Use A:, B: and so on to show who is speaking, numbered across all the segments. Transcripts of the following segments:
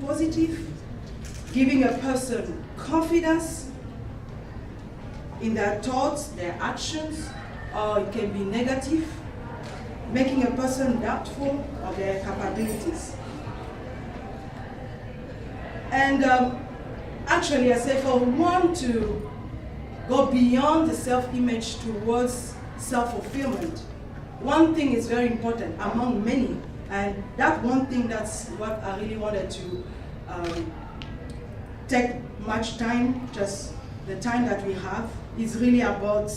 A: positive, giving a person confidence in their thoughts, their actions, or it can be negative, making a person doubtful of their capabilities. And actually, I say for one to go beyond the self-image towards self-fulfillment, one thing is very important among many, and that one thing, that's what I really wanted to take much time, just the time that we have, is really about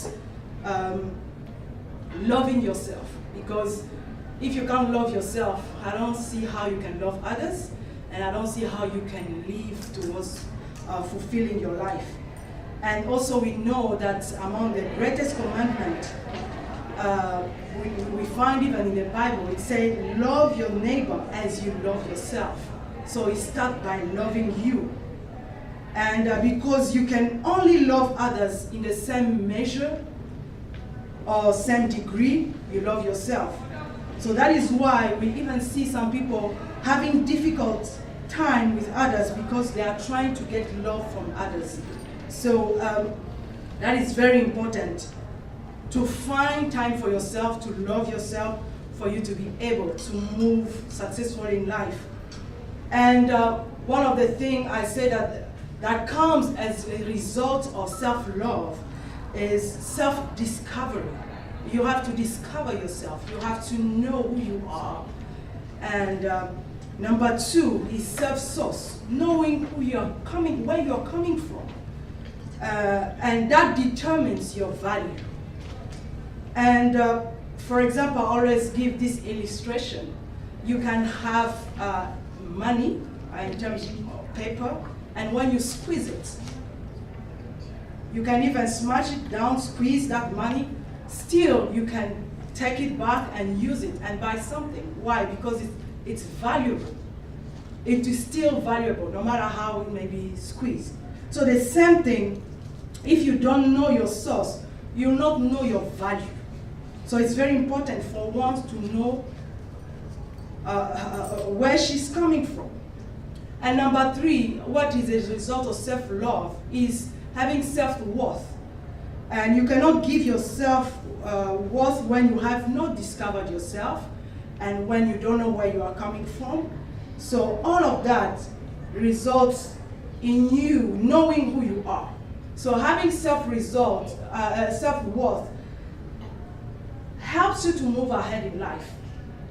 A: loving yourself. Because if you can't love yourself, I don't see how you can love others, and I don't see how you can live towards fulfilling your life. And also we know that among the greatest commandment, we find even in the Bible, it says, love your neighbor as you love yourself. So it starts by loving you. And because you can only love others in the same measure or same degree you love yourself. So that is why we even see some people having difficult time with others because they are trying to get love from others. So that is very important, to find time for yourself, to love yourself, for you to be able to move successfully in life. And one of the things I say that comes as a result of self-love is self-discovery. You have to discover yourself. You have to know who you are. And number two is self-source, knowing where you're coming from. And that determines your value. And for example, I always give this illustration. You can have money in terms of paper, and when you squeeze it, you can even smash it down, squeeze that money, still you can take it back and use it and buy something. Why? Because it's valuable. It is still valuable, no matter how it may be squeezed. So the same thing, if you don't know your source, you'll not know your value. So it's very important for one to know where she's coming from. And number three, what is a result of self-love is having self-worth. And you cannot give yourself worth when you have not discovered yourself and when you don't know where you are coming from. So all of that results in you knowing who you are. So having self-worth helps you to move ahead in life.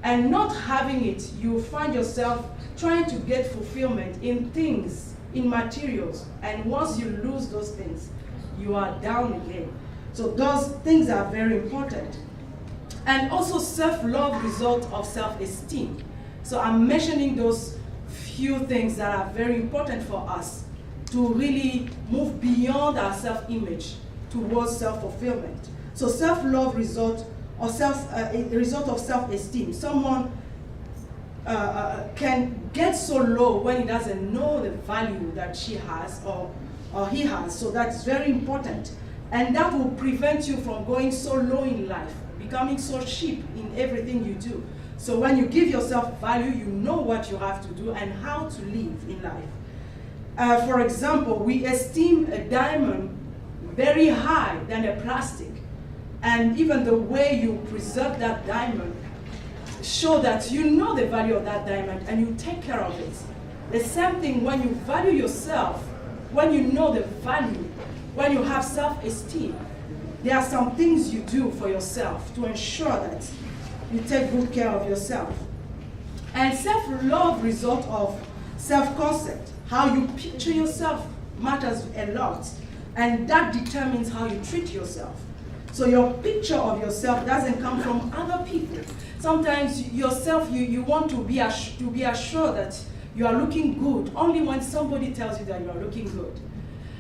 A: And not having it, you find yourself trying to get fulfillment in things, in materials. And once you lose those things, you are down again. So those things are very important. And also self-love result of self-esteem. So I'm mentioning those few things that are very important for us to really move beyond our self-image towards self-fulfillment. So self-love result of self-esteem. Someone can get so low when he doesn't know the value that she has or he has. So that's very important. And that will prevent you from going so low in life, becoming so cheap in everything you do. So when you give yourself value, you know what you have to do and how to live in life. For example, we esteem a diamond very high than a plastic. And even the way you preserve that diamond show that you know the value of that diamond and you take care of it. The same thing when you value yourself, when you know the value, when you have self-esteem, there are some things you do for yourself to ensure that you take good care of yourself. And self-love result of self-concept. How you picture yourself matters a lot, and that determines how you treat yourself. So your picture of yourself doesn't come from other people. Sometimes yourself, you want to be assured that you are looking good only when somebody tells you that you are looking good.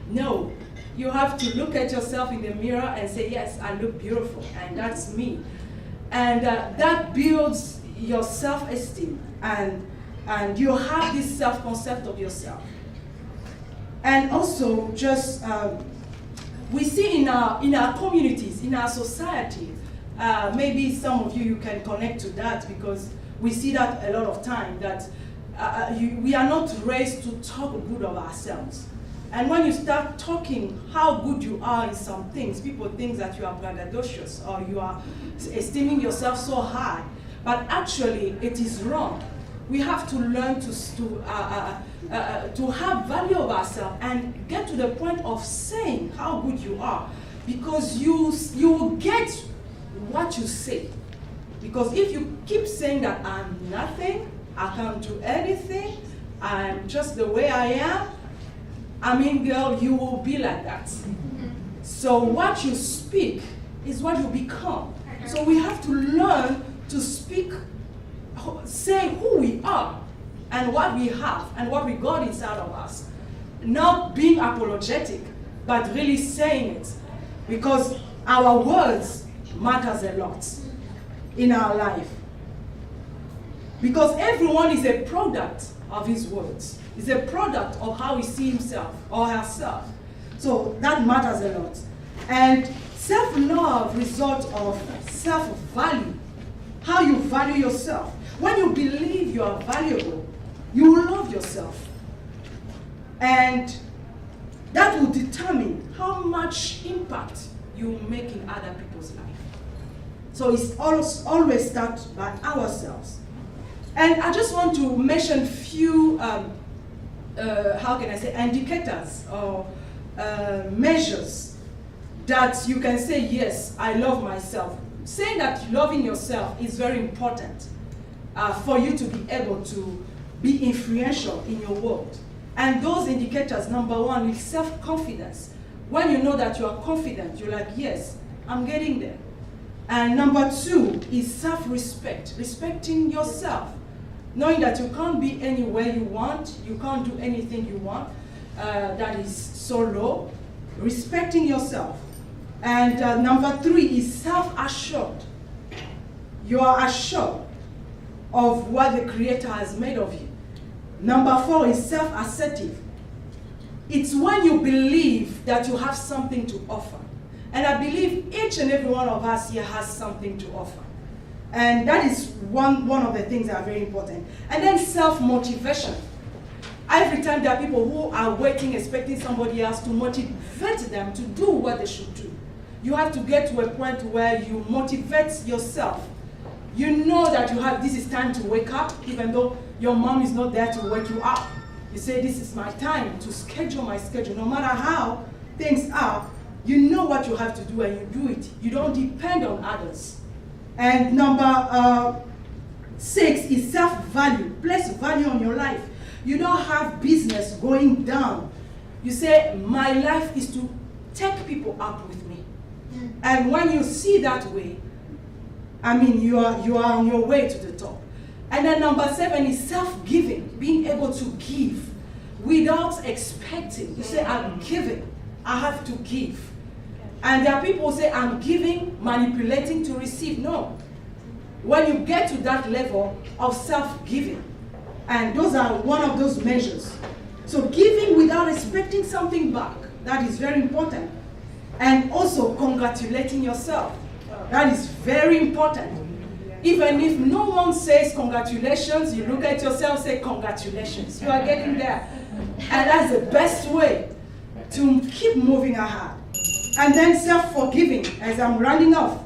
A: No, you have to look at yourself in the mirror and say, yes, I look beautiful, and that's me. And that builds your self-esteem, and you have this self-concept of yourself. And also, just we see in our communities, in our society, maybe some of you can connect to that, because we see that a lot of time, that we are not raised to talk good of ourselves. And when you start talking how good you are in some things, people think that you are braggadocious or you are esteeming yourself so high. But actually, it is wrong. We have to learn to have value of ourselves and get to the point of saying how good you are, because you will get what you say. Because if you keep saying that I'm nothing, I can't do anything, I'm just the way I am, I mean, girl, you will be like that. So what you speak is what you become. So we have to learn to speak, say who we are and what we have and what we got inside of us. Not being apologetic, but really saying it. Because our words matters a lot in our life. Because everyone is a product of his words. Is a product of how he sees himself or herself. So that matters a lot. And self-love results of self-value. How you value yourself. When you believe you are valuable, you will love yourself. And that will determine how much impact you make in other people's life. So it's always start by ourselves. And I just want to mention few indicators or measures that you can say, yes, I love myself. Saying that loving yourself is very important for you to be able to be influential in your world. And those indicators, number one, is self-confidence. When you know that you are confident, you're like, yes, I'm getting there. And number two is self-respect, respecting yourself. Knowing that you can't be anywhere you want, you can't do anything you want, that is so low. Respecting yourself. And number three is self-assured. You are assured of what the Creator has made of you. Number four is self-assertive. It's when you believe that you have something to offer. And I believe each and every one of us here has something to offer. And that is one of the things that are very important. And then self-motivation. Every time there are people who are waiting, expecting somebody else to motivate them to do what they should do. You have to get to a point where you motivate yourself. You know that this is time to wake up, even though your mom is not there to wake you up. You say, this is my time to schedule my schedule. No matter how things are, you know what you have to do and you do it. You don't depend on others. And number 6 is self-value. Place value on your life. You don't have business going down. You say, my life is to take people up with me. And when you see that way, I mean, you are on your way to the top. And then number 7 is self-giving. Being able to give without expecting. You say, I'm giving. I have to give. And there are people who say, I'm giving, manipulating to receive. No. When you get to that level of self-giving, and those are one of those measures. So giving without expecting something back, that is very important. And also congratulating yourself. That is very important. Even if no one says congratulations, you look at yourself and say congratulations. You are getting there. And that's the best way to keep moving ahead. And then self-forgiving, as I'm running off.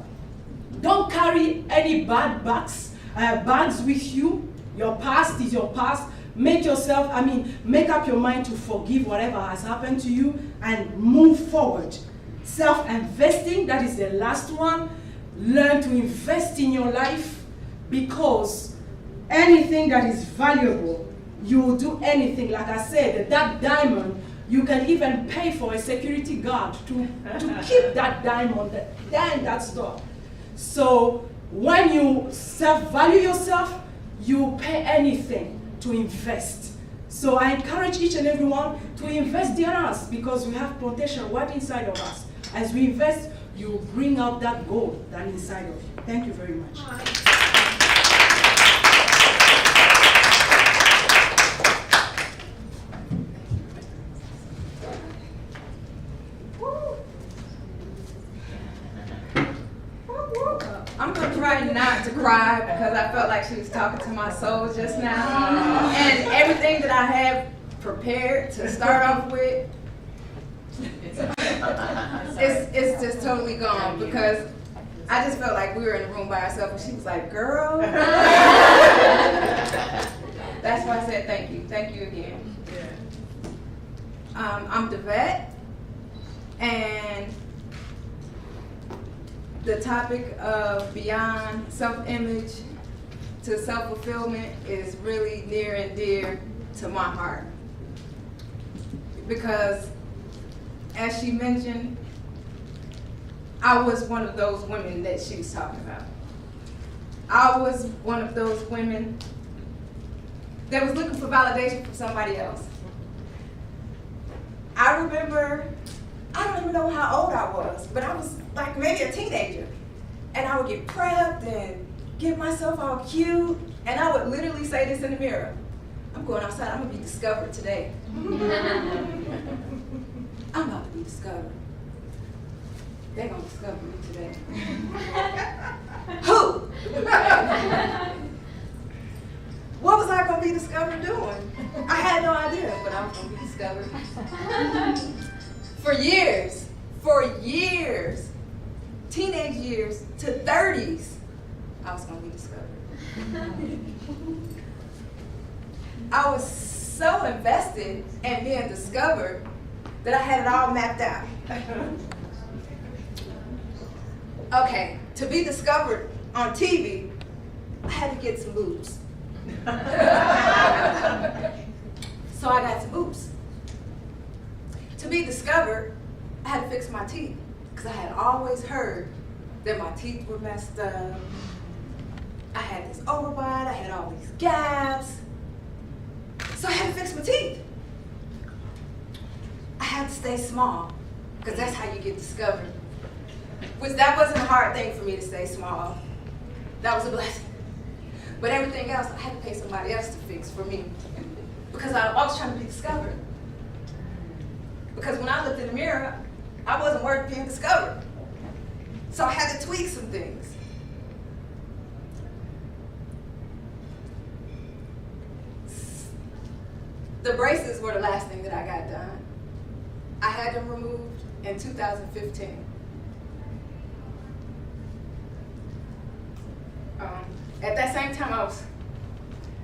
A: Don't carry any bad bags with you. Your past is your past. Make up your mind to forgive whatever has happened to you and move forward. Self-investing, that is the last one. Learn to invest in your life, because anything that is valuable, you will do anything. Like I said, that diamond, you can even pay for a security guard to keep that diamond there in that store. So when you self-value yourself, you pay anything to invest. So I encourage each and everyone to invest in us, because we have potential right inside of us. As we invest, you bring out that gold that is inside of you. Thank you very much.
B: I'm going to try not to cry. cry because I felt like she was talking to my soul just now. And everything that I had prepared to start off with, it's just totally gone because I just felt like we were in the room by ourselves and she was like, girl. That's why I said thank you. Thank you again. I'm Devette, and the topic of beyond self-image to self-fulfillment is really near and dear to my heart. Because, as she mentioned, I was one of those women that she was talking about. I was one of those women that was looking for validation from somebody else. I remember, I don't even know how old I was, but I was like maybe a teenager. And I would get prepped and get myself all cute, and I would literally say this in the mirror: I'm going outside, I'm gonna be discovered today. I'm about to be discovered. They're gonna discover me today. Who? What was I gonna be discovered doing? I had no idea, but I was gonna be discovered. For years, teenage years to 30s, I was gonna be discovered. I was so invested in being discovered that I had it all mapped out. Okay, to be discovered on TV, I had to get some boobs. So I got some boobs. To be discovered, I had to fix my teeth because I had always heard that my teeth were messed up. I had this overbite, I had all these gaps. So I had to fix my teeth. I had to stay small because that's how you get discovered. Which that wasn't a hard thing for me to stay small. That was a blessing. But everything else, I had to pay somebody else to fix for me because I was trying to be discovered. Because when I looked in the mirror, I wasn't worth being discovered. So I had to tweak some things. The braces were the last thing that I got done. I had them removed in 2015. At that same time, I was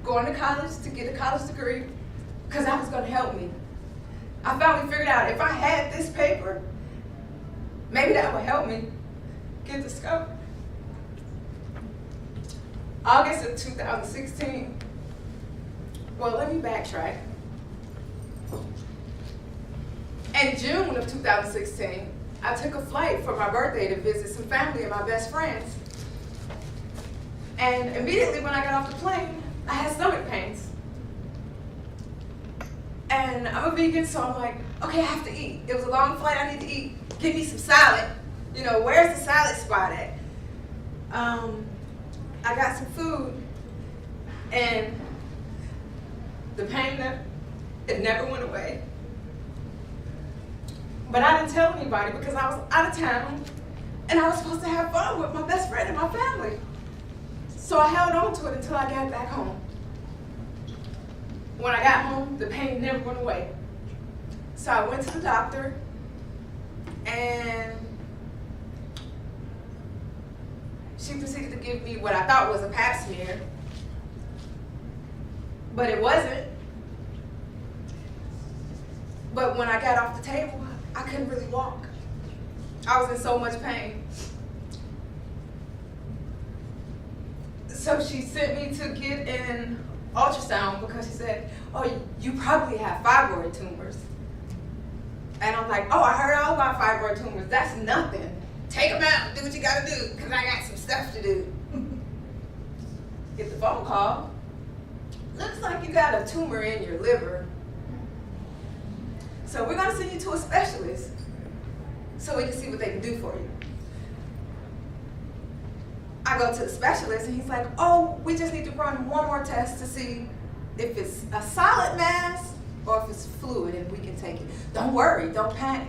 B: going to college to get a college degree because that was going to help me. I finally figured out if I had this paper, maybe that would help me get discovered. August of 2016. Well, let me backtrack. In June of 2016, I took a flight for my birthday to visit some family and my best friends. And immediately when I got off the plane, I had stomach pains. And I'm a vegan, so I'm like, okay, I have to eat. It was a long flight, I need to eat. Give me some salad. You know, where's the salad spot at? I got some food, and the pain, it never went away. But I didn't tell anybody because I was out of town, and I was supposed to have fun with my best friend and my family. So I held on to it until I got back home. When I got home, the pain never went away. So I went to the doctor, and she proceeded to give me what I thought was a pap smear, but it wasn't. But when I got off the table, I couldn't really walk. I was in so much pain. So she sent me to get an ultrasound because she said, oh, you probably have fibroid tumors. And I'm like, oh, I heard all about fibroid tumors. That's nothing. Take them out, do what you gotta do, because I got some stuff to do. Get the phone call. Looks like you got a tumor in your liver. So we're gonna send you to a specialist so we can see what they can do for you. I go to the specialist and he's like, oh, we just need to run one more test to see if it's a solid mass or if it's fluid and we can take it. Don't worry, don't panic.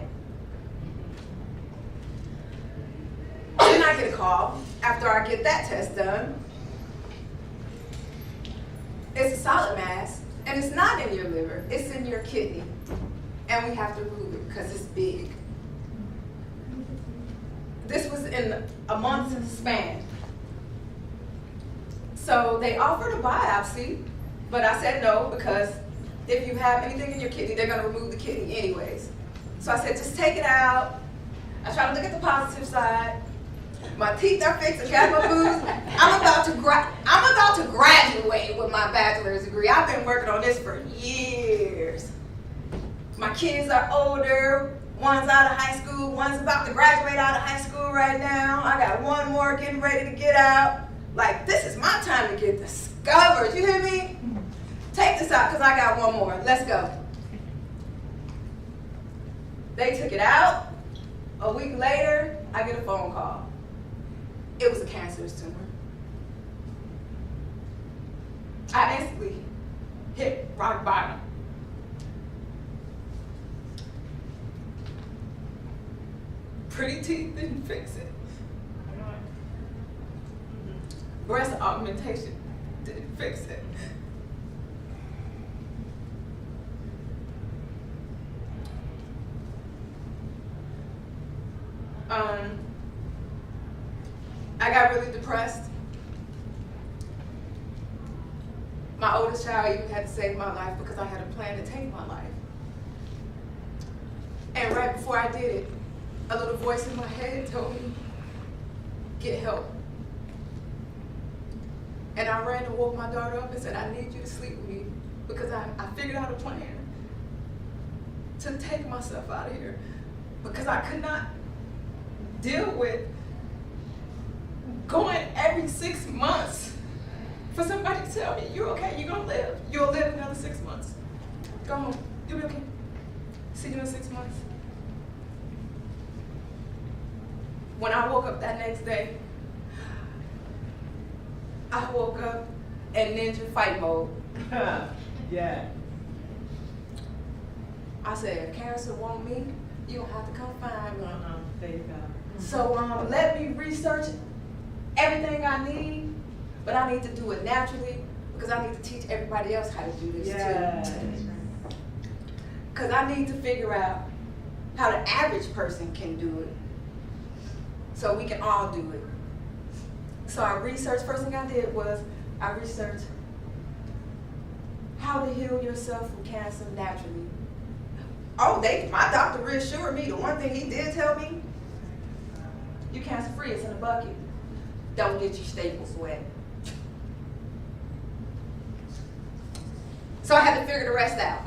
B: Then I get a call after I get that test done It's a solid mass, and it's not in your liver, it's in your kidney. And we have to remove it because it's big. This was in a month's span. So they offered a biopsy, but I said no, because if you have anything in your kidney, they're gonna remove the kidney anyways. So I said, just take it out. I try to look at the positive side. My teeth are fixed, I got my boobs. I'm about to graduate with my bachelor's degree. I've been working on this for years. My kids are older. One's out of high school, one's about to graduate out of high school right now. I got one more getting ready to get out. Like, this is my time to get discovered, you hear me? Take this out, because I got one more. Let's go. They took it out. A week later, I get a phone call. It was a cancerous tumor. I instantly hit rock bottom. Pretty teeth didn't fix it. Breast augmentation didn't fix it. I got really depressed. My oldest child even had to save my life because I had a plan to take my life. And right before I did it, a little voice in my head told me, get help. And I ran and woke my daughter up and said, I need you to sleep with me, because I figured out a plan to take myself out of here, because I could not deal with going every 6 months for somebody to tell me, you're okay, you're gonna live. You'll live another 6 months. Go home, you'll be okay. See you in 6 months. When I woke up that next day, I woke up in ninja fight mode.
C: Yeah.
B: I said, if cancer want me, you don't have to come find me.
C: There you go.
B: So let me research everything I need, but I need to do it naturally, because I need to teach everybody else how to do this too. Because I need to figure out how the average person can do it, so we can all do it. So I researched, first thing I did was I researched how to heal yourself from cancer naturally. Oh, my doctor reassured me. The one thing he did tell me, you're cancer free, it's in a bucket. Don't get your staples wet. So I had to figure the rest out.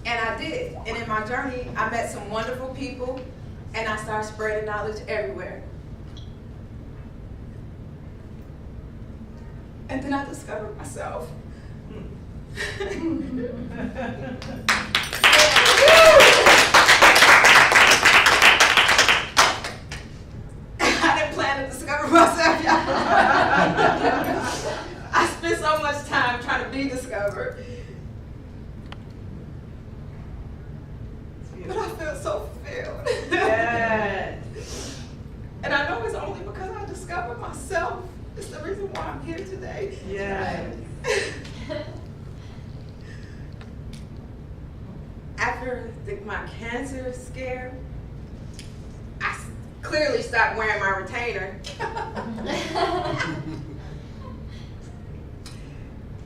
B: And I did. And in my journey, I met some wonderful people, and I started spreading knowledge everywhere. And then I discovered myself. I didn't plan to discover myself, y'all. I spent so much time trying to be discovered. But I feel so fulfilled.
C: Yes.
B: And I know it's only because I discovered myself. It's the reason why I'm here today.
C: Yes.
B: After my cancer scare, I clearly stopped wearing my retainer.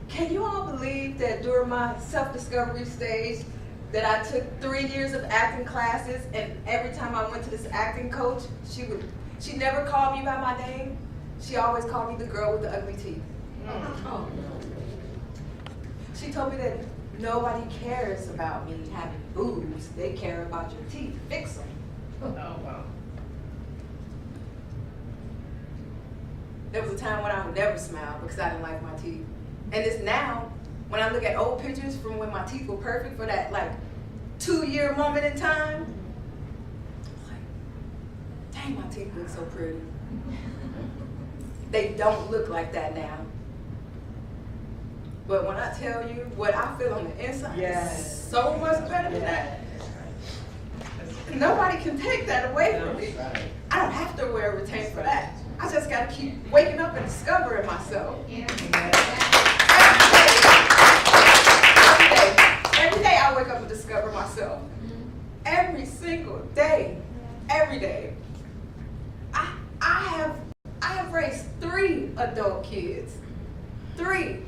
B: Can you all believe that during my self-discovery stage that I took 3 years of acting classes, and every time I went to this acting coach, she never called me by my name. She always called me the girl with the ugly teeth. Oh. She told me that nobody cares about me having boobs. They care about your teeth. Fix them.
C: Oh, wow.
B: There was a time when I would never smile because I didn't like my teeth. And it's now, when I look at old pictures from when my teeth were perfect for that 2-year moment in time, I'm like, dang, my teeth look so pretty. They don't look like that now. But when I tell you what I feel on the inside, is so much better than that. Nobody can take that away from me. I don't have to wear a retainer for that. I just got to keep waking up and discovering myself. every day. I have raised 3 adult kids. 3.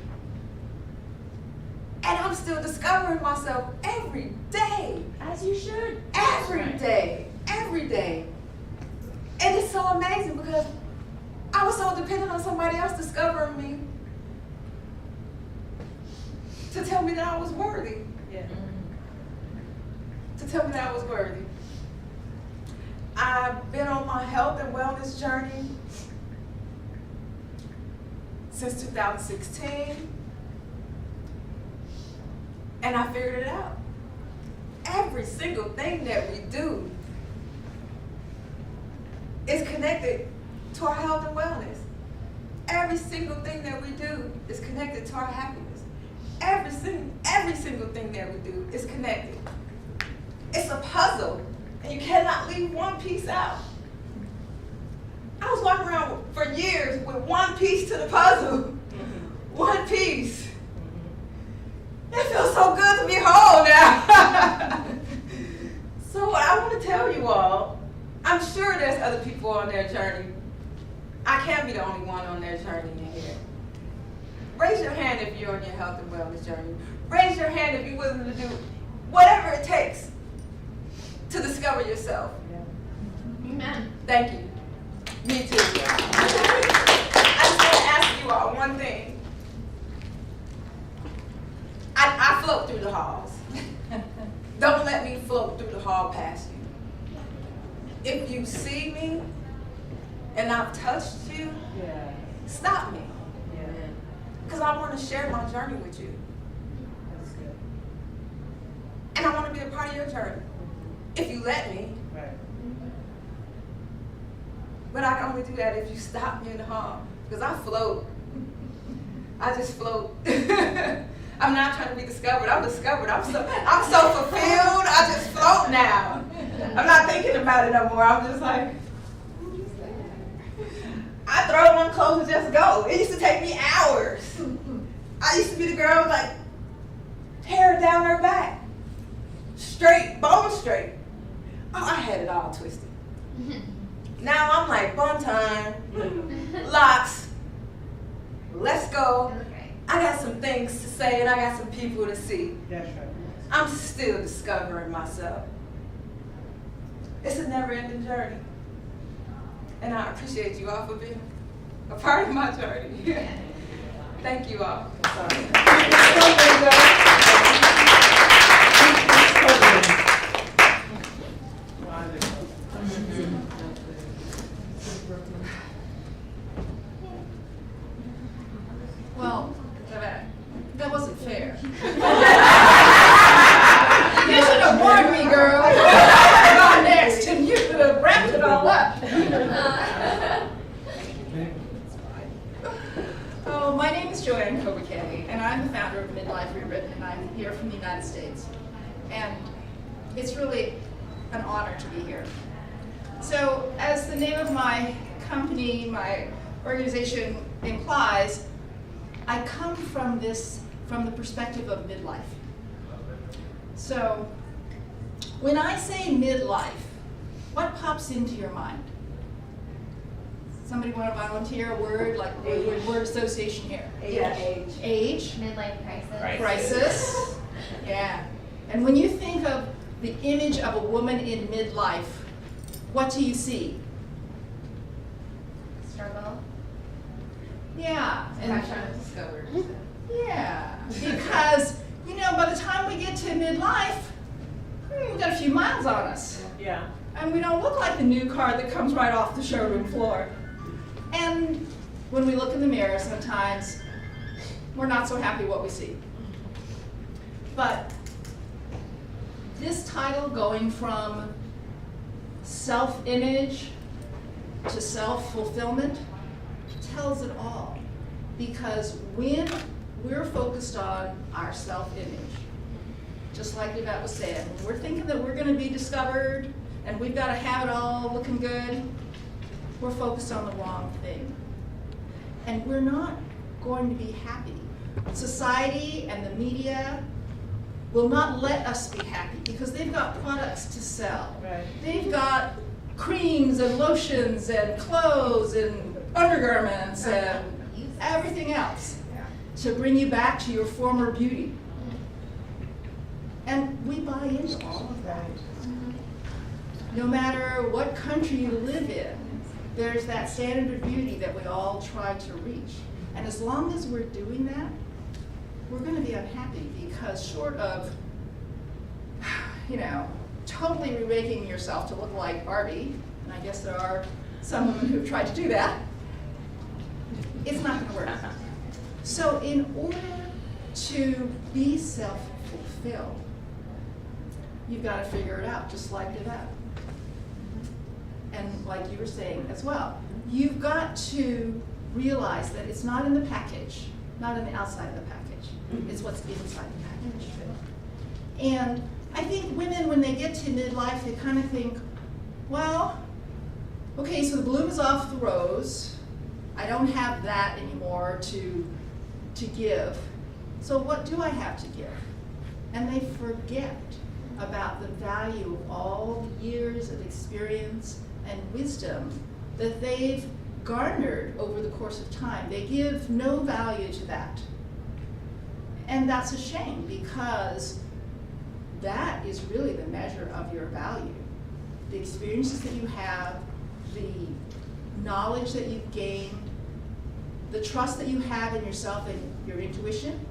B: And I'm still discovering myself every day.
C: As you should.
B: Every day. Every day. And it's so amazing because I was so dependent on somebody else discovering me to tell me that I was worthy.
C: Yeah.
B: To tell me that I was worthy. I've been on my health and wellness journey since 2016, and I figured it out. Every single thing that we do is connected to our health and wellness. Every single thing that we do is connected to our happiness. Every single thing that we do is connected. It's a puzzle, and you cannot leave one piece out. I was walking around for years with one piece to the puzzle. One piece. It feels so good to be whole now. So what I want to tell you all, I'm sure there's other people on their journey. I can't be the only one on their journey in here. Raise your hand if you're on your health and wellness journey. Raise your hand if you're willing to do whatever it takes to discover yourself.
C: Amen.
B: Thank you. Me too. I just want to ask you all one thing. I float through the halls. Don't let me float through the hall past you. If you see me and I've touched you,
C: Yeah.
B: stop me.
C: Yeah.
B: Because I want to share my journey with you.
C: That's good.
B: And I want to be a part of your journey. If you let me.
C: Right.
B: But I can only do that if you stop me in the hall. Because I float. I just float. I'm not trying to be discovered. I'm discovered. I'm so fulfilled. I just float now. I'm not thinking about it no more. I'm just like, I throw on clothes and just go. It used to take me hours. I used to be the girl like hair down her back, straight, bone straight. Oh, I had it all twisted. Now I'm like, bun time, locks, let's go. I got some things to say and I got some people to see.
C: That's right.
B: I'm still discovering myself. It's a never-ending journey. And I appreciate you all for being a part of my journey. Thank you all.
D: Well, that wasn't fair. You should have warned me, girl. I got next, and you could have wrapped it all up. Oh, my name is Joanne Kobakay, and I'm the founder of Midlife Rewritten, and I'm here from the United States. And it's really an honor to be here. So, as the name of my company, my organization implies, I come from the perspective of midlife. So, when I say midlife, what pops into your mind? Somebody want to volunteer a word, like word association here?
B: Age.
D: Age.
E: Midlife crisis.
D: Crisis. Yeah. And when you think of the image of a woman in midlife, what do you see?
E: Struggle.
D: Yeah.
B: And I'm trying to discover.
D: Yeah, because, by the time we get to midlife, we've got a few miles on us.
C: Yeah.
D: And we don't look like the new car that comes right off the showroom floor. And when we look in the mirror, sometimes we're not so happy what we see. But this title, going from self-image to self-fulfillment, tells it all. Because when we're focused on our self-image, just like Yvette was saying, when we're thinking that we're going to be discovered and we've got to have it all looking good, we're focused on the wrong thing. And we're not going to be happy. Society and the media will not let us be happy because they've got products to sell.
C: Right.
D: They've got creams and lotions and clothes and undergarments and everything else to bring you back to your former beauty. And we buy into all of that. No matter what country you live in, there's that standard of beauty that we all try to reach. And as long as we're doing that, we're going to be unhappy, because short of, totally remaking yourself to look like Barbie, and I guess there are some women who've tried to do that, it's not going to work. So in order to be self-fulfilled, you've got to figure it out, just like Yvette. And like you were saying as well, you've got to realize that it's not in the package, not in the outside of the package, it's what's inside the package. And I think women, when they get to midlife, they kind of think, well, okay, so the bloom is off the rose. I don't have that anymore to give. So what do I have to give? And they forget about the value of all the years of experience and wisdom that they've garnered over the course of time. They give no value to that. And that's a shame, because that is really the measure of your value. The experiences that you have, the knowledge that you've gained, the trust that you have in yourself and your intuition,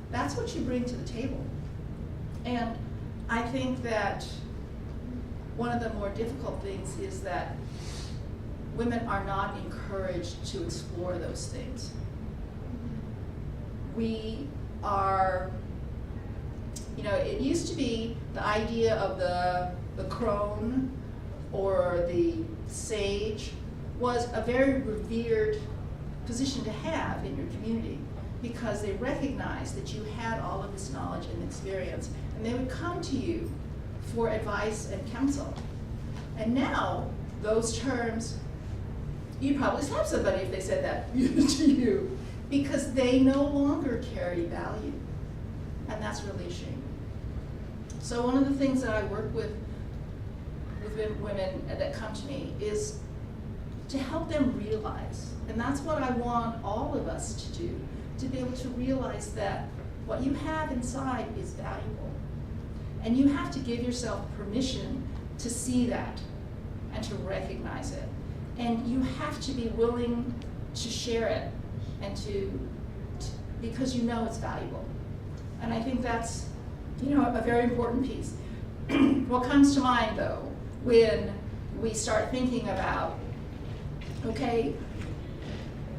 D: that's what you bring to the table. And I think that one of the more difficult things is that women are not encouraged to explore those things. We are, it used to be the idea of the crone or the sage was a very revered position to have in your community, because they recognized that you had all of this knowledge and experience, and they would come to you for advice and counsel. And now, those terms, you'd probably slap somebody if they said that to you, because they no longer carry value. And that's really a shame. So one of the things that I work with women that come to me is to help them realize, and that's what I want all of us to do, to be able to realize that what you have inside is valuable. And you have to give yourself permission to see that and to recognize it. And you have to be willing to share it, and because you know it's valuable. And I think that's, a very important piece. What comes to mind, though, when we start thinking about, okay,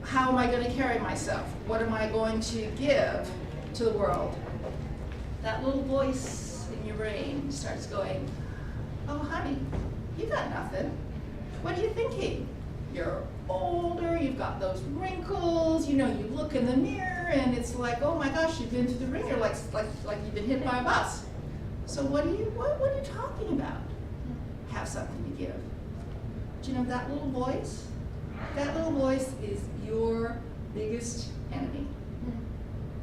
D: how am I going to carry myself? What am I going to give to the world? That little voice in your brain starts going, oh, honey, you got nothing. What are you thinking? You're older, you've got those wrinkles, you look in the mirror and it's like, oh my gosh, you've been through the ringer like you've been hit by a bus. So what are you talking about? Have something to give. Do you know that little voice? That little voice is your biggest enemy.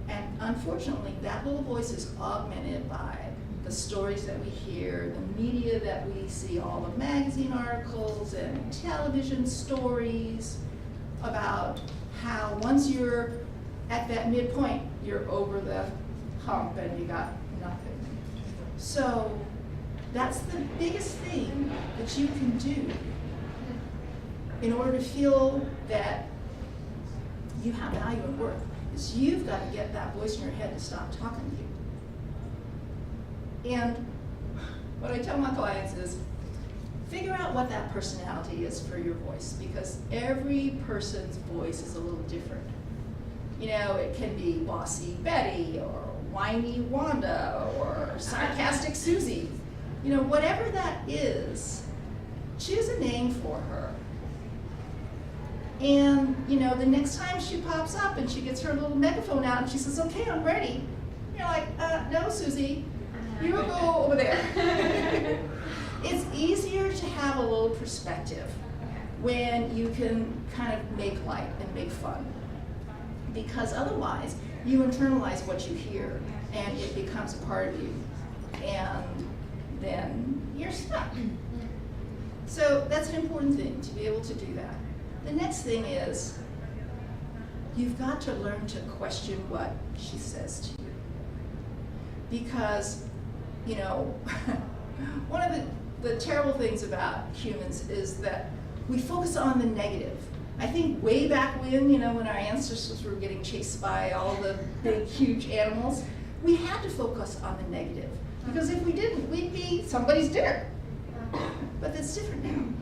D: And unfortunately, that little voice is augmented by the stories that we hear, the media that we see, all the magazine articles and television stories about how once you're at that midpoint, you're over the hump and you got nothing. So that's the biggest thing that you can do in order to feel that you have value and worth, is you've got to get that voice in your head to stop talking to you. And what I tell my clients is, figure out what that personality is for your voice, because every person's voice is a little different. It can be bossy Betty, or whiny Wanda, or sarcastic Susie. Whatever that is, choose a name for her. And, the next time she pops up and she gets her little megaphone out and she says, okay, I'm ready. You're like, no, Susie. You go over there. It's easier to have a little perspective when you can kind of make light and make fun, because otherwise you internalize what you hear and it becomes a part of you, and then you're stuck. So that's an important thing, to be able to do that. The next thing is, you've got to learn to question what she says to you. Because, you know, one of the terrible things about humans is that we focus on the negative. I think way back when, you know, when our ancestors were getting chased by all the big, huge animals, we had to focus on the negative. Because if we didn't, we'd be somebody's dinner. But that's different now.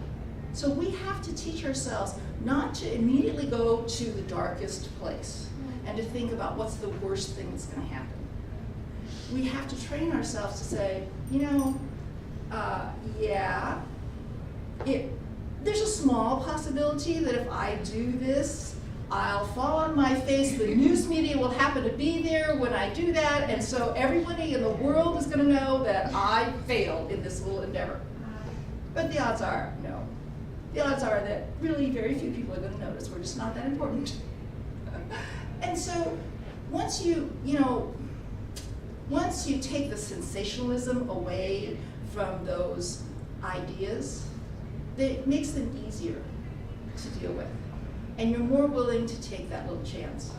D: So we have to teach ourselves not to immediately go to the darkest place and to think about what's the worst thing that's going to happen. We have to train ourselves to say, you know, there's a small possibility that if I do this, I'll fall on my face, the news media will happen to be there when I do that, and so everybody in the world is going to know that I failed in this little endeavor. But the odds are, no. The odds are that really very few people are going to notice. We're just not that important. And so once you take the sensationalism away from those ideas, it makes them easier to deal with. And you're more willing to take that little chance.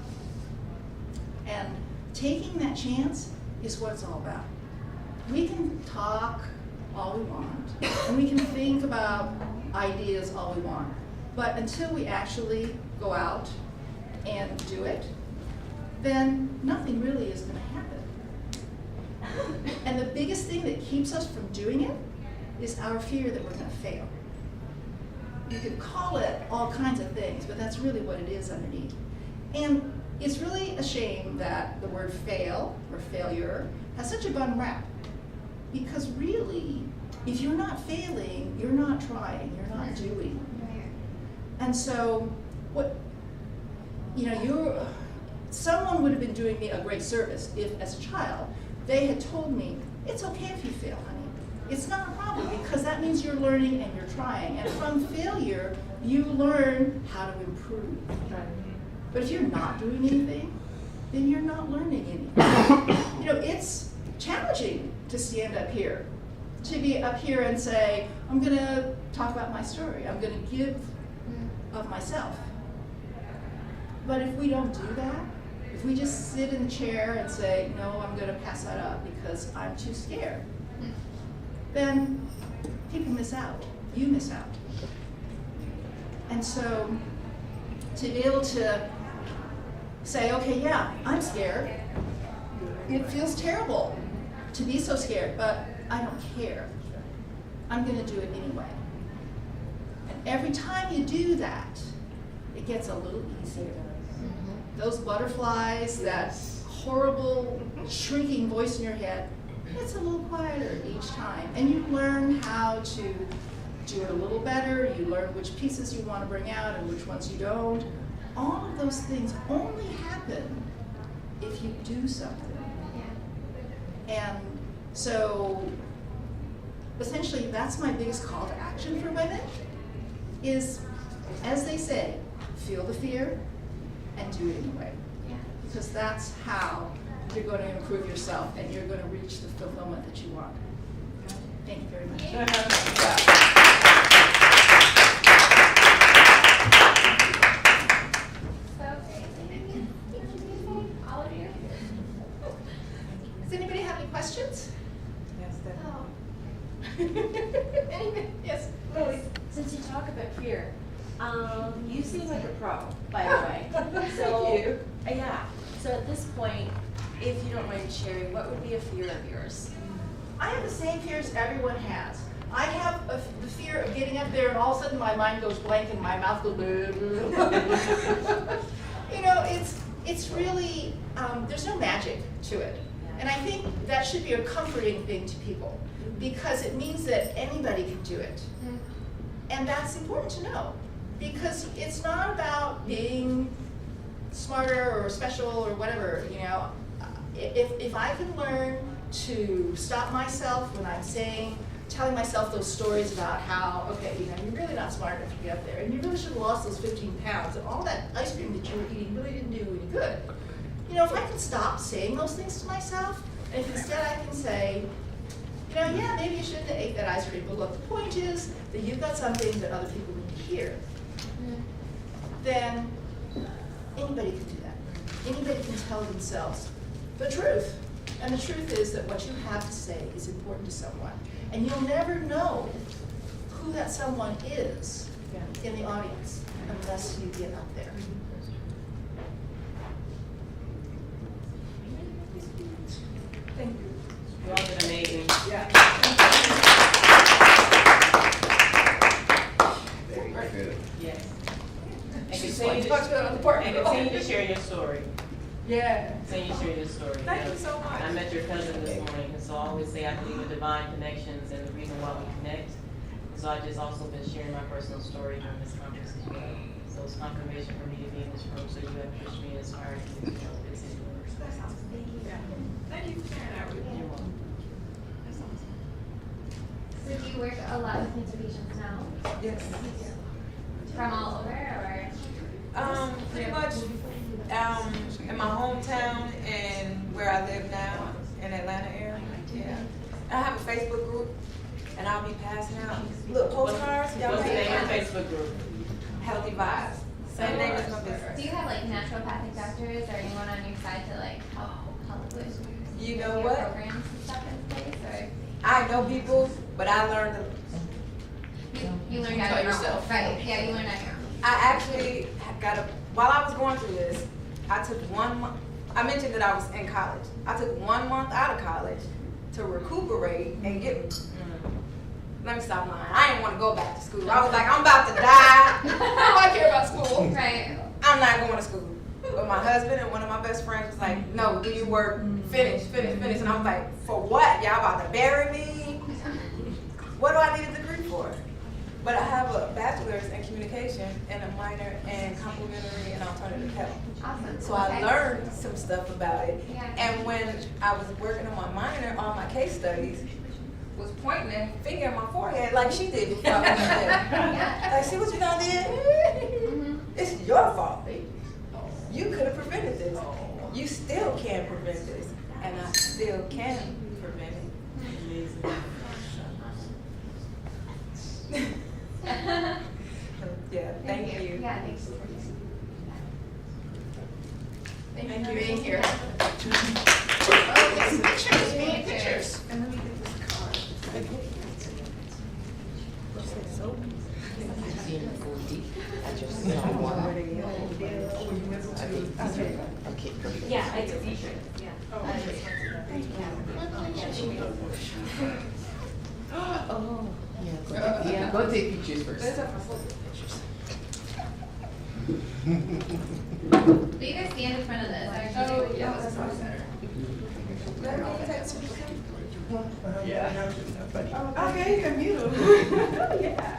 D: And taking that chance is what it's all about. We can talk all we want, and we can think about ideas all we want, but until we actually go out and do it, then nothing really is going to happen. And the biggest thing that keeps us from doing it is our fear that we're going to fail. You could call it all kinds of things, but that's really what it is underneath. And it's really a shame that the word fail or failure has such a bum rap. Because really, if you're not failing, you're not trying, you're not doing. And so, someone would have been doing me a great service if, as a child, they had told me, it's okay if you fail, honey. It's not a problem, because that means you're learning and you're trying. And from failure, you learn how to improve. But if you're not doing anything, then you're not learning anything. It's challenging to stand up here, to be up here and say, I'm going to talk about my story. I'm going to give of myself. But if we don't do that, if we just sit in the chair and say, no, I'm going to pass that up because I'm too scared, then people miss out. You miss out. And so to be able to say, okay, yeah, I'm scared. It feels terrible to be so scared, but I don't care. I'm going to do it anyway. And every time you do that, it gets a little easier. Those butterflies, that horrible shrinking voice in your head, it's a little quieter each time. And you learn how to do it a little better. You learn which pieces you want to bring out and which ones you don't. All of those things only happen if you do something. And so essentially that's my biggest call to action for women is, as they say, feel the fear and do it anyway. Because that's how you're going to improve yourself and you're going to reach the fulfillment that you want. Thank you very much. Does anybody have any questions?
B: Yes,
D: Yes.
C: Lily, since you talk about fear, you seem like a pro, by the way. So,
B: Thank you.
C: Yeah. So at this point, if you don't mind sharing, what would be a fear of yours?
D: I have the same fears everyone has. I have the fear of getting up there and all of a sudden my mind goes blank and my mouth goes blah, blah, blah. It's really, there's no magic to it. And I think that should be a comforting thing to people because it means that anybody can do it. And that's important to know because it's not about being smarter or special or whatever, If I can learn to stop myself when I'm telling myself those stories about how, okay, you're really not smart enough to get up there, and you really should have lost those 15 pounds, and all that ice cream that you were eating really didn't do any good. If I can stop saying those things to myself, and if instead I can say, Yeah, maybe you shouldn't have ate that ice cream, but look, the point is that you've got something that other people need to hear. Then anybody can do that. Anybody can tell themselves the truth. And the truth is that what you have to say is important to someone. And you'll never know who that someone is in the audience unless you get up there.
B: Thank you.
E: You all did amazing.
F: Very good.
E: Yes. And
D: She's
E: continue
D: like, "Talk about the part."
E: and continue to share your story.
B: Yeah.
E: Continue to share your story.
B: Thank you so much.
E: I met your cousin this morning, and so I always say I believe in divine connections and the reason why we connect. So I just also been sharing my personal story during this conference as well. So it's confirmation for me to be in this room, so you have pushed me as far as you know, it's in yours.
B: Thank you for sharing that with me.
E: You're welcome.
B: That's awesome.
G: So do you work a lot with cancer patients now?
B: Yes.
G: From all over, or?
B: Pretty much, in my hometown and where I live now, in Atlanta area, yeah. I have a Facebook group, and I'll be passing out little postcards. Y'all
E: What's the
B: make
E: name of your
B: it?
E: Facebook group?
B: Healthy Vibes. Same name as my business.
G: Do you have like naturopathic doctors or anyone on your side to like help with
B: You know
G: your
B: what?
G: programs and stuff in place, or
B: I know people, but I learned
G: you learned
D: You
G: on
D: taught
G: your own?
D: yourself.
G: Right, yeah, you learned on your own.
B: I actually got while I was going through this, I took 1 month, I mentioned that I was in college. I took 1 month out of college to recuperate and get, let me stop lying. I didn't want to go back to school. I was like, I'm about to die. I don't care about school.
G: Right.
B: I'm not going to school. But my husband and one of my best friends was like, no, do your work, finish. And I was like, for what? Y'all about to bury me? What do I need a degree for? But I have a bachelor's in communication and a minor in complementary and alternative health.
G: Awesome.
B: So I
G: Okay.
B: learned some stuff about it.
G: Yeah.
B: And when I was working on my minor, all my case studies was pointing a finger at my forehead like she did before I went there.
G: Yeah.
B: Like, see what you done did?
G: Mhm.
B: It's your fault, baby. You could have prevented this. You still can prevent this. And I still can prevent it. Yeah, thank you.
G: Yeah, thanks.
B: Thank
D: for
B: you.
D: being here. Okay, pictures, we need pictures.
B: And let me get this card.
C: Yeah, I took t-shirt, yeah.
F: Yeah, go take pictures first.
B: Let's have my photo pictures.
G: Will you guys stand in front of this?
B: Oh, yeah, that's much better. Let me take some pictures.
F: Yeah.
B: Okay, you can mute them. Yeah.